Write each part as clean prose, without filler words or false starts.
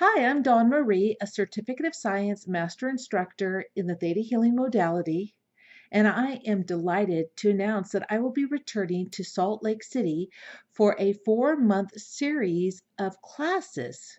Hi, I'm Maree, a Certificate of Science Master Instructor in the Theta Healing modality, and I am delighted to announce that I will be returning to Salt Lake City for a 4-month series of classes.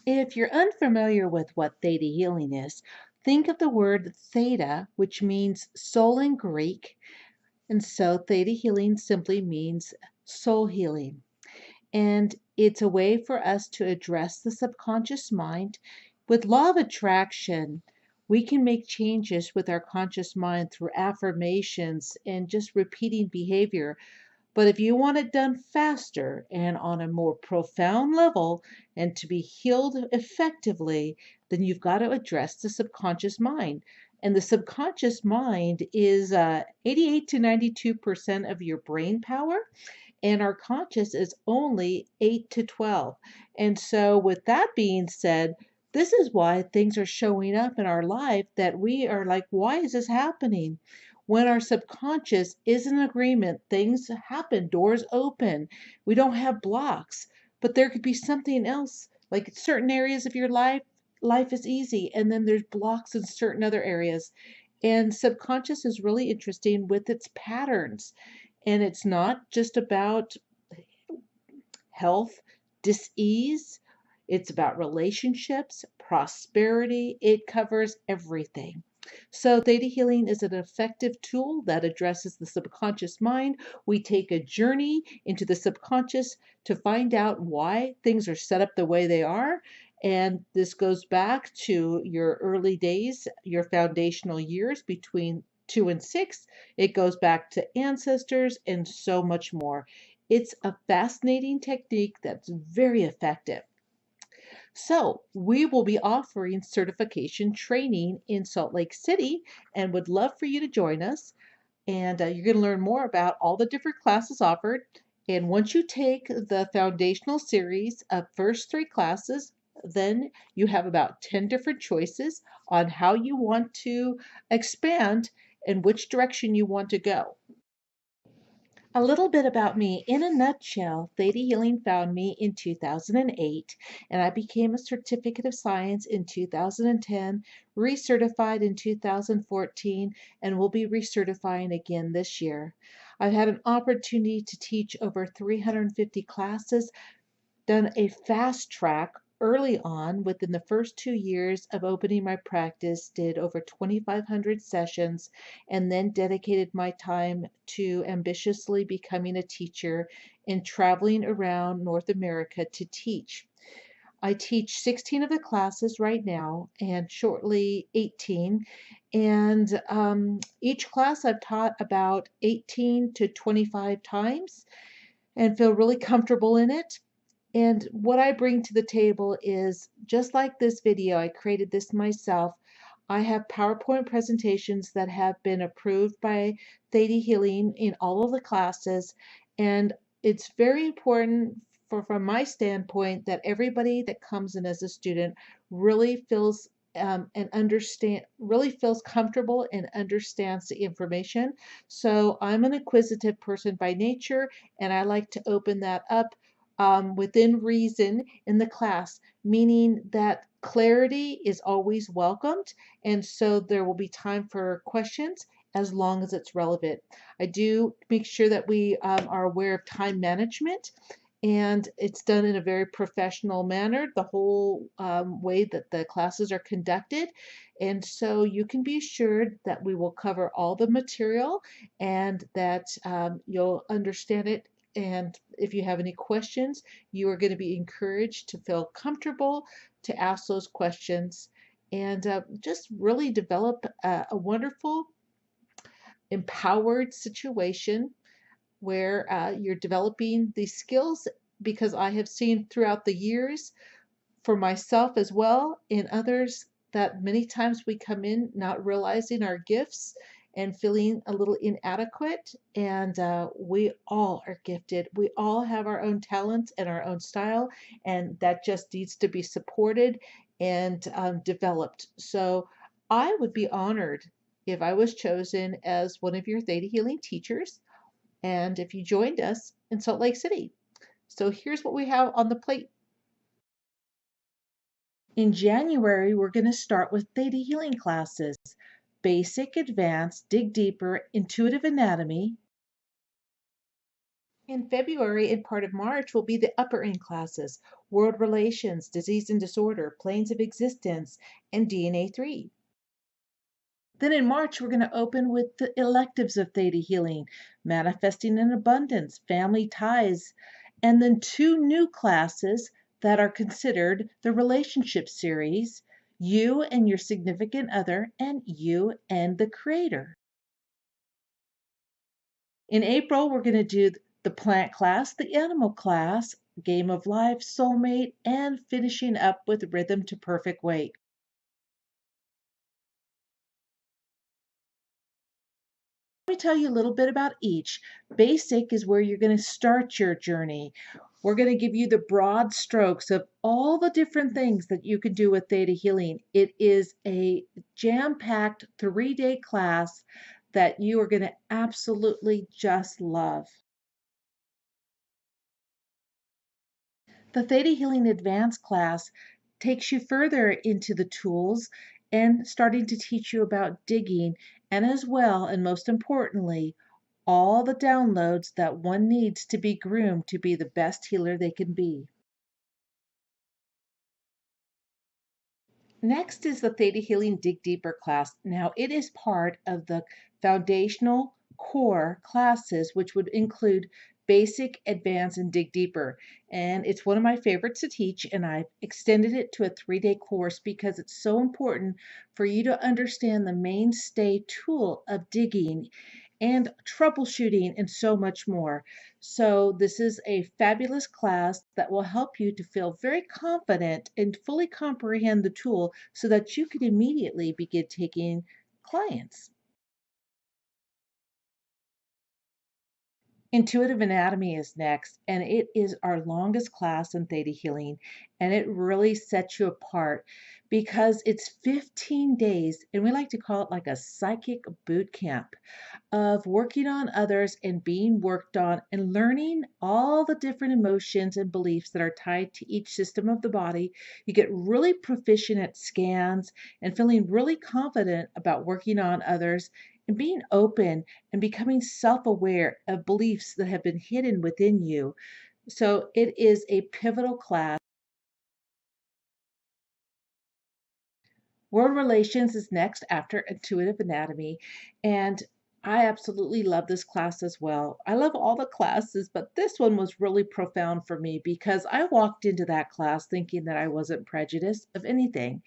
If you're unfamiliar with what Theta Healing is, think of the word theta, which means soul in Greek, and so Theta Healing simply means soul healing. And it's a way for us to address the subconscious mind. With law of attraction, we can make changes with our conscious mind through affirmations and just repeating behavior. But if you want it done faster and on a more profound level and to be healed effectively, then you've got to address the subconscious mind. And the subconscious mind is 88 to 92% of your brain power, and our conscious is only 8 to 12. And so, with that being said, this is why things are showing up in our life that we are like, why is this happening? When our subconscious is in agreement, things happen, doors open, we don't have blocks. But there could be something else, like certain areas of your life is easy, and then there's blocks in certain other areas. And subconscious is really interesting with its patterns. And it's not just about health, dis-ease. It's about relationships, prosperity. It covers everything. So, Theta Healing is an effective tool that addresses the subconscious mind. We take a journey into the subconscious to find out why things are set up the way they are. And this goes back to your early days, your foundational years between 2 and 6. It goes back to ancestors and so much more. It's a fascinating technique that's very effective. So, we will be offering certification training in Salt Lake City and would love for you to join us. And you're going to learn more about all the different classes offered. And once you take the foundational series of first 3 classes, then you have about 10 different choices on how you want to expand and which direction you want to go. A little bit about me. In a nutshell, Theta Healing found me in 2008, and I became a Certificate of Science in 2010, recertified in 2014, and will be recertifying again this year. I've had an opportunity to teach over 350 classes, done a fast track early on within the first 2 years of opening my practice, did over 2,500 sessions, and then dedicated my time to ambitiously becoming a teacher and traveling around North America to teach. I teach 16 of the classes right now and shortly 18. And each class I've taught about 18 to 25 times and feel really comfortable in it. And what I bring to the table is just like this video, I created this myself. I have PowerPoint presentations that have been approved by Theta Healing in all of the classes. And it's very important from my standpoint that everybody that comes in as a student really feels really feels comfortable and understands the information. So I'm an inquisitive person by nature, and I like to open that up within reason in the class, meaning that clarity is always welcomed. And so there will be time for questions as long as it's relevant. I do make sure that we are aware of time management, and it's done in a very professional manner, the whole way that the classes are conducted. And so you can be assured that we will cover all the material and that you'll understand it. And if you have any questions, you are going to be encouraged to feel comfortable to ask those questions and just really develop a wonderful, empowered situation where you're developing these skills, because I have seen throughout the years for myself as well and others that many times we come in not realizing our gifts and feeling a little inadequate. And we all are gifted. We all have our own talents and our own style, and that just needs to be supported and developed. So I would be honored if I was chosen as one of your Theta Healing teachers and if you joined us in Salt Lake City. So here's what we have on the plate. In January, we're going to start with Theta Healing Classes, Basic, Advanced, Dig Deeper, Intuitive Anatomy. In February and part of March will be the upper end classes, World Relations, Disease and Disorder, Planes of Existence, and DNA 3. Then in March, we're going to open with the electives of Theta Healing, Manifesting in Abundance, Family Ties, and then two new classes that are considered the Relationship Series, You and Your Significant Other, and You and the Creator. In April, we're going to do the Plant class, the Animal class, Game of Life, Soulmate, and finishing up with Rhythm to Perfect Weight. Let me tell you a little bit about each. Basic is where you're going to start your journey. We're going to give you the broad strokes of all the different things that you can do with Theta Healing. It is a jam-packed 3-day class that you are going to absolutely just love. The Theta Healing Advanced class takes you further into the tools and starting to teach you about digging, and as well, and most importantly, all the downloads that one needs to be groomed to be the best healer they can be. Next is the Theta Healing Dig Deeper class. Now, it is part of the foundational core classes, which would include Basic, Advanced, and Dig Deeper. And it's one of my favorites to teach, and I've extended it to a 3-day course because it's so important for you to understand the mainstay tool of digging and troubleshooting and so much more. So this is a fabulous class that will help you to feel very confident and fully comprehend the tool so that you can immediately begin taking clients. Intuitive Anatomy is next, and it is our longest class in Theta Healing, and it really sets you apart because it's 15 days, and we like to call it like a psychic boot camp of working on others and being worked on and learning all the different emotions and beliefs that are tied to each system of the body. You get really proficient at scans and feeling really confident about working on others and being open and becoming self-aware of beliefs that have been hidden within you. So it is a pivotal class. World Relations is next after Intuitive Anatomy, and I absolutely love this class as well. I love all the classes, but this one was really profound for me because I walked into that class thinking that I wasn't prejudiced of anything.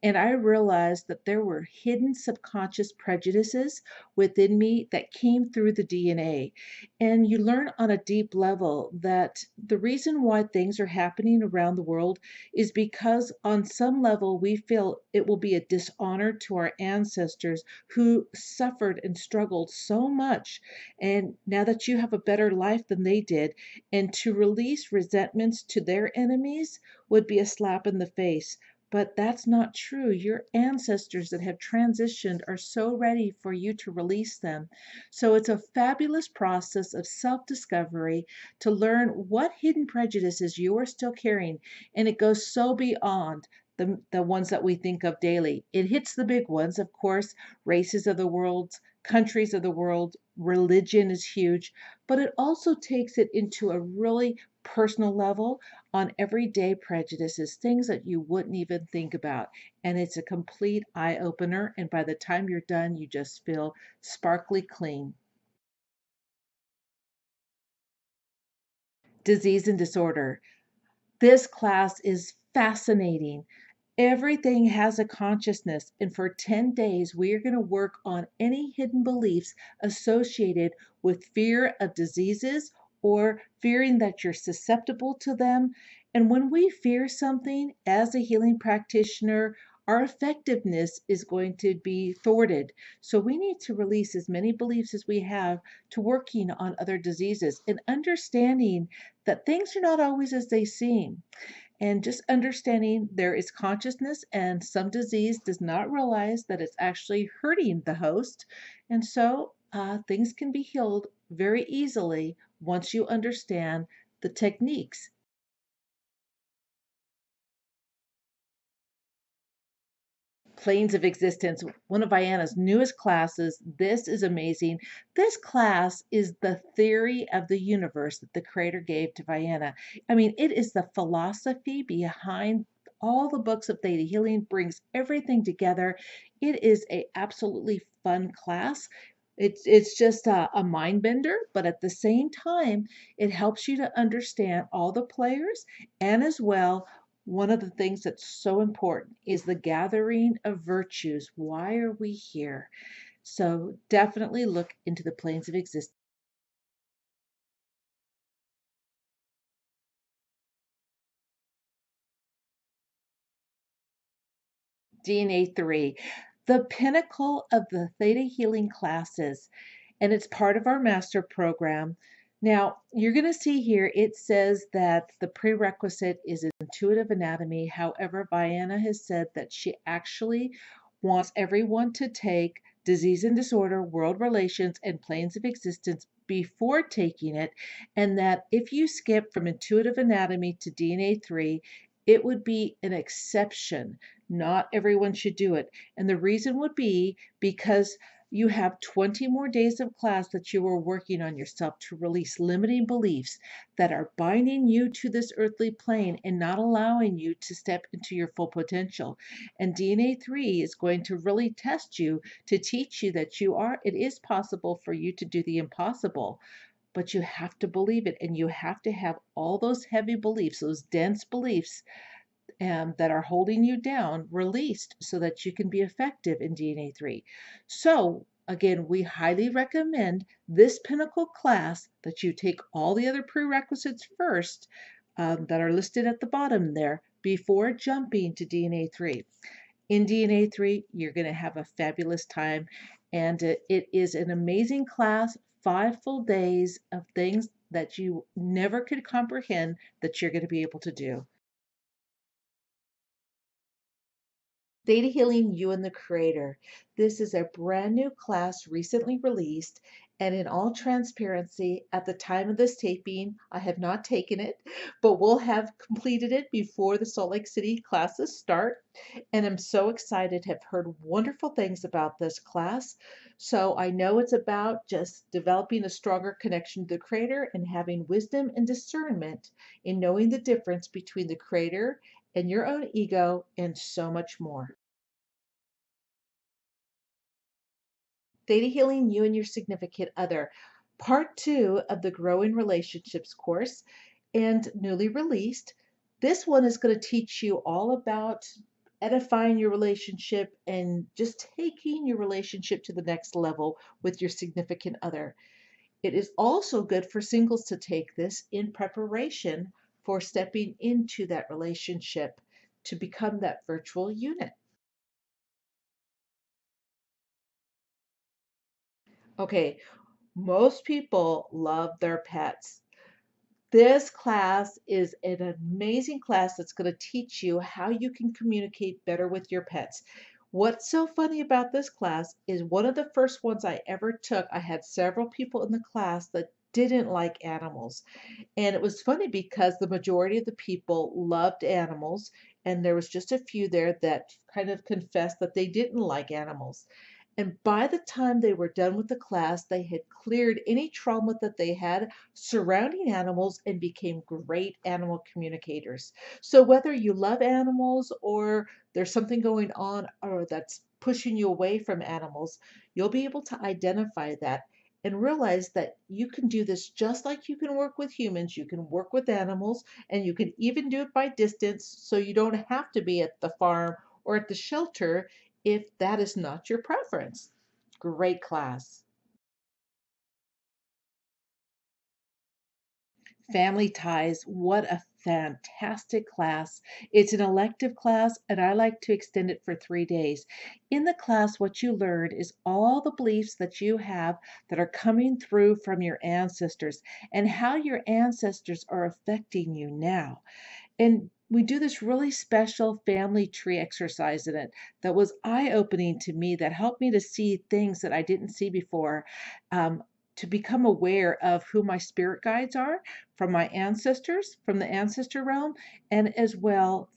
And I realized that there were hidden subconscious prejudices within me that came through the DNA. And you learn on a deep level that the reason why things are happening around the world is because on some level we feel it will be a dishonor to our ancestors who suffered and struggled so much. And now that you have a better life than they did, and to release resentments to their enemies would be a slap in the face. But that's not true. Your ancestors that have transitioned are so ready for you to release them. So it's a fabulous process of self-discovery to learn what hidden prejudices you are still carrying. And it goes so beyond the ones that we think of daily. It hits the big ones, of course, races of the world, countries of the world, religion is huge, but it also takes it into a really personal level on everyday prejudices, things that you wouldn't even think about. And it's a complete eye opener. And by the time you're done, you just feel sparkly clean. Disease and disorder. This class is fascinating. Everything has a consciousness, and for 10 days, we are going to work on any hidden beliefs associated with fear of diseases or fearing that you're susceptible to them. And when we fear something as a healing practitioner, our effectiveness is going to be thwarted. So we need to release as many beliefs as we have to working on other diseases and understanding that things are not always as they seem. And just understanding there is consciousness, and some disease does not realize that it's actually hurting the host. And so things can be healed very easily once you understand the techniques. Planes of Existence, one of Vianna's newest classes. This is amazing. This class is the theory of the universe that the creator gave to Vianna. I mean, it is the philosophy behind all the books of Theta Healing, brings everything together. It is a absolutely fun class. It's just a mind bender, but at the same time, it helps you to understand all the players, and as well, one of the things that's so important is the gathering of virtues. Why are we here? So definitely look into the planes of existence. DNA 3, the pinnacle of the Theta Healing Classes, and it's part of our master program. Now, you're going to see here it says that the prerequisite is intuitive anatomy. However, Vianna has said that she actually wants everyone to take disease and disorder, world relations, and planes of existence before taking it, and that if you skip from intuitive anatomy to DNA 3, it would be an exception. Not everyone should do it. And the reason would be because you have 20 more days of class that you are working on yourself to release limiting beliefs that are binding you to this earthly plane and not allowing you to step into your full potential. And DNA 3 is going to really test you to teach you that it is possible for you to do the impossible. But you have to believe it, and you have to have all those heavy beliefs, those dense beliefs that are holding you down released so that you can be effective in DNA 3. So, again, we highly recommend this pinnacle class that you take all the other prerequisites first that are listed at the bottom there before jumping to DNA 3. In DNA 3, you're going to have a fabulous time, and it is an amazing class, 5 full days of things that you never could comprehend that you're going to be able to do. Theta Healing You and the Creator. This is a brand new class recently released, and in all transparency, at the time of this taping, I have not taken it, but we'll have completed it before the Salt Lake City classes start. And I'm so excited, have heard wonderful things about this class. So I know it's about just developing a stronger connection to the Creator and having wisdom and discernment in knowing the difference between the Creator and your own ego, and so much more. Theta Healing You and Your Significant Other, part 2 of the Growing Relationships course, and newly released. This one is going to teach you all about edifying your relationship and just taking your relationship to the next level with your significant other. It is also good for singles to take this in preparation for stepping into that relationship to become that virtual unit. Okay, most people love their pets. This class is an amazing class that's going to teach you how you can communicate better with your pets. What's so funny about this class is one of the first ones I ever took, I had several people in the class that didn't like animals. And it was funny because the majority of the people loved animals, and there was just a few there that kind of confessed that they didn't like animals. And by the time they were done with the class, they had cleared any trauma that they had surrounding animals and became great animal communicators. So whether you love animals or there's something going on or that's pushing you away from animals, you'll be able to identify that and realize that you can do this just like you can work with humans, you can work with animals, and you can even do it by distance so you don't have to be at the farm or at the shelter if that is not your preference. Great class. Family Ties, what a fantastic class. It's an elective class, and I like to extend it for 3 days. In the class, what you learn is all the beliefs that you have that are coming through from your ancestors and how your ancestors are affecting you now. And we do this really special family tree exercise in it that was eye-opening to me, that helped me to see things that I didn't see before, to become aware of who my spirit guides are from my ancestors, from the ancestor realm, and as well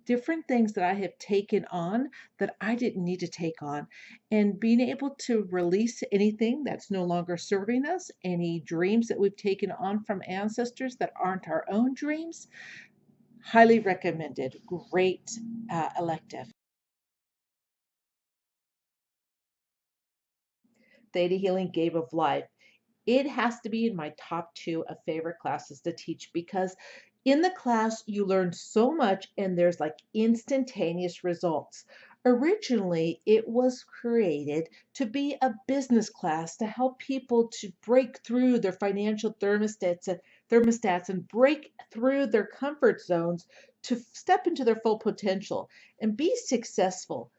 different things that I have taken on that I didn't need to take on, and being able to release anything that's no longer serving us, any dreams that we've taken on from ancestors that aren't our own dreams. Highly recommended. Great elective. Theta Healing Game of Life. It has to be in my top two of favorite classes to teach because in the class you learn so much and there's like instantaneous results. Originally, it was created to be a business class to help people to break through their financial thermostats and break through their comfort zones to step into their full potential and be successful.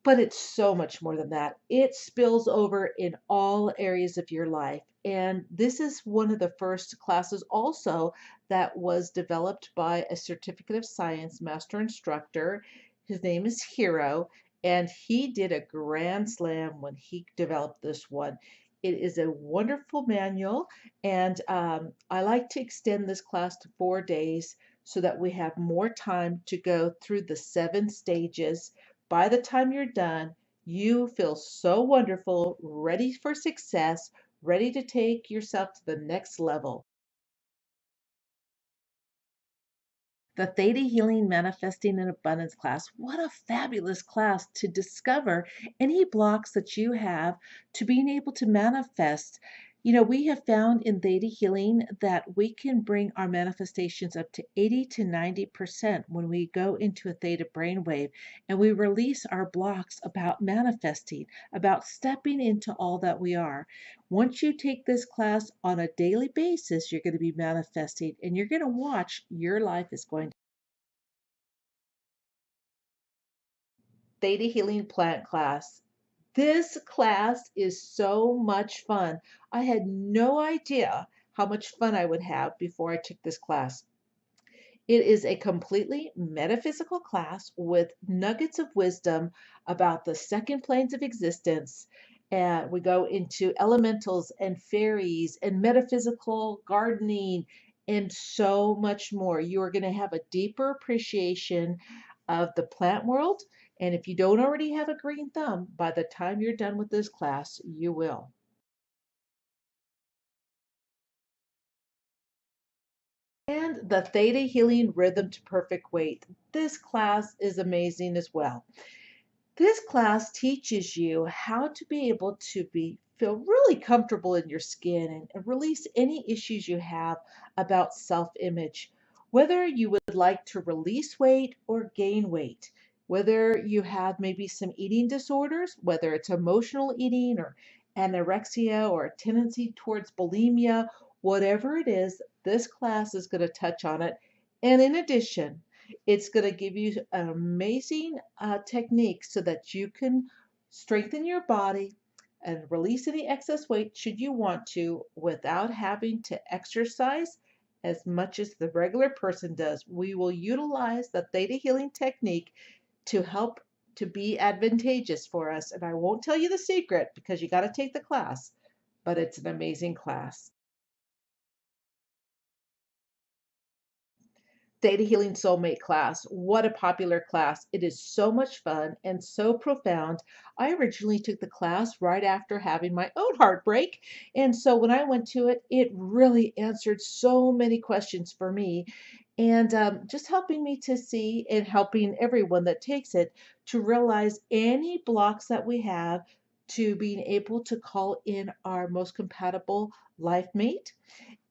But it's so much more than that. It spills over in all areas of your life. And this is one of the first classes also that was developed by a Certificate of Science master instructor. His name is Hero, and he did a grand slam when he developed this one. It is a wonderful manual, and I like to extend this class to 4 days so that we have more time to go through the 7 stages. By the time you're done, you feel so wonderful, ready for success, ready to take yourself to the next level. The Theta Healing Manifesting in Abundance class. What a fabulous class to discover any blocks that you have to being able to manifest. We have found in Theta Healing that we can bring our manifestations up to 80 to 90% when we go into a theta brainwave and we release our blocks about manifesting, about stepping into all that we are. Once you take this class on a daily basis, you're going to be manifesting and you're going to watch your life is going to. Theta Healing Plant class. This class is so much fun. I had no idea how much fun I would have before I took this class. It is a completely metaphysical class with nuggets of wisdom about the second planes of existence. And we go into elementals and fairies and metaphysical gardening and so much more. You are going to have a deeper appreciation of the plant world. And if you don't already have a green thumb, by the time you're done with this class, you will. And the Theta Healing Rhythm to Perfect Weight. This class is amazing as well. This class teaches you how to be able to feel really comfortable in your skin and release any issues you have about self-image. Whether you would like to release weight or gain weight, whether you have maybe some eating disorders, whether it's emotional eating or anorexia or a tendency towards bulimia, whatever it is, this class is going to touch on it. And in addition, it's going to give you an amazing technique so that you can strengthen your body and release any excess weight should you want to without having to exercise as much as the regular person does. We will utilize the theta healing technique to help to be advantageous for us. And I won't tell you the secret because you got to take the class, but it's an amazing class. Theta Healing Soulmate Class. What a popular class. It is so much fun and so profound. I originally took the class right after having my own heartbreak. And so when I went to it, it really answered so many questions for me. And just helping me to see and helping everyone that takes it to realize any blocks that we have to being able to call in our most compatible life mate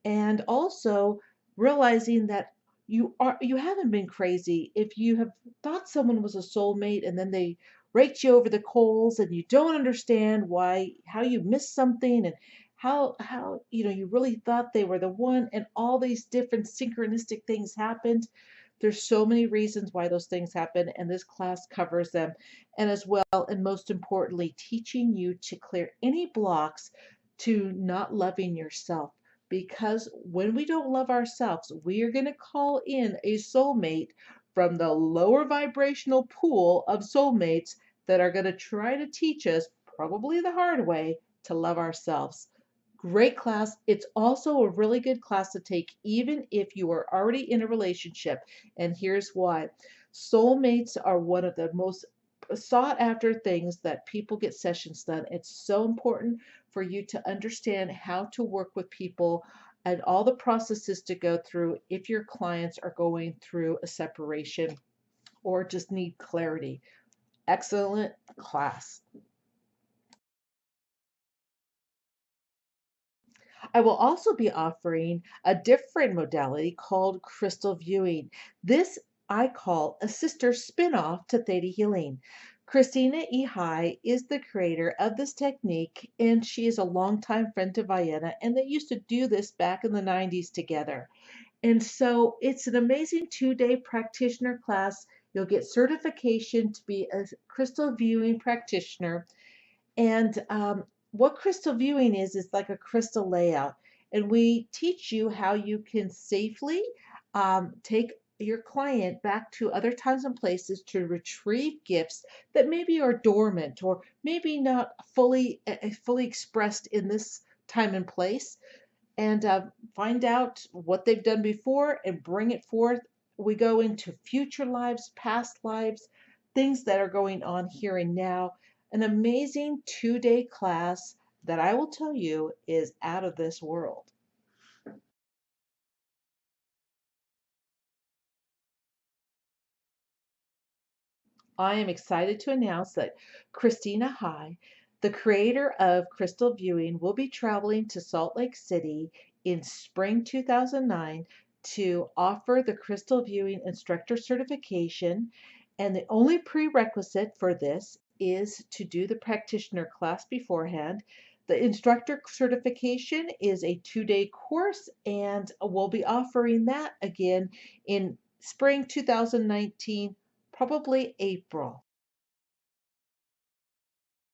and also realizing that you haven't been crazy if you have thought someone was a soulmate and then they raked you over the coals and you don't understand why how you missed something and how you really thought they were the one and all these different synchronistic things happened. There's so many reasons why those things happen and this class covers them, and as well and most importantly teaching you to clear any blocks to not loving yourself, because when we don't love ourselves, we are going to call in a soulmate from the lower vibrational pool of soulmates that are going to try to teach us, probably the hard way, to love ourselves. Great class. It's also a really good class to take even if you are already in a relationship. And here's why. Soulmates are one of the most sought after things that people get sessions done. It's so important for you to understand how to work with people and all the processes to go through if your clients are going through a separation or just need clarity. Excellent class. I will also be offering a different modality called crystal viewing. This I call a sister spin-off to Theta Healing. Christina E. High is the creator of this technique, and she is a longtime friend to Vienna, and they used to do this back in the 90s together. And so it's an amazing 2-day practitioner class. You'll get certification to be a crystal viewing practitioner, and what crystal viewing is like a crystal layout. And we teach you how you can safely take your client back to other times and places to retrieve gifts that maybe are dormant or maybe not fully expressed in this time and place, and find out what they've done before and bring it forth. We go into future lives, past lives, things that are going on here and now. An amazing 2-day class that I will tell you is out of this world. I am excited to announce that Christina High, the creator of Crystal Viewing, will be traveling to Salt Lake City in spring 2009 to offer the Crystal Viewing Instructor Certification. And the only prerequisite for this is to do the practitioner class beforehand. The instructor certification is a 2-day course, and we'll be offering that again in spring 2019, probably April.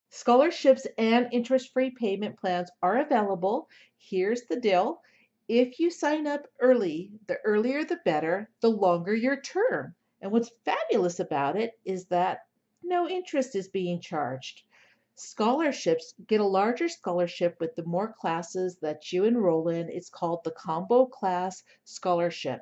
Scholarships and interest-free payment plans are available. Here's the deal. If you sign up early, the earlier the better, the longer your term. And what's fabulous about it is that no interest is being charged. Scholarships get a larger scholarship with the more classes that you enroll in. It's called the Combo Class Scholarship.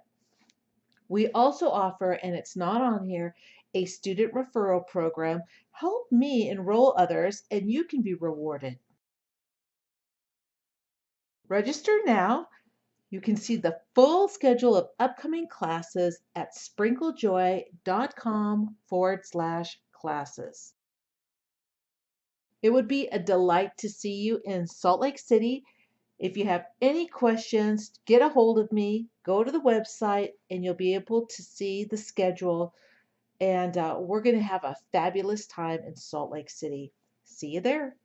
We also offer, and it's not on here, a student referral program. Help me enroll others, and you can be rewarded. Register now. You can see the full schedule of upcoming classes at sprinklejoy.com/classes. It would be a delight to see you in Salt Lake City. If you have any questions, get a hold of me. Go to the website, and you'll be able to see the schedule. And we're going to have a fabulous time in Salt Lake City. See you there.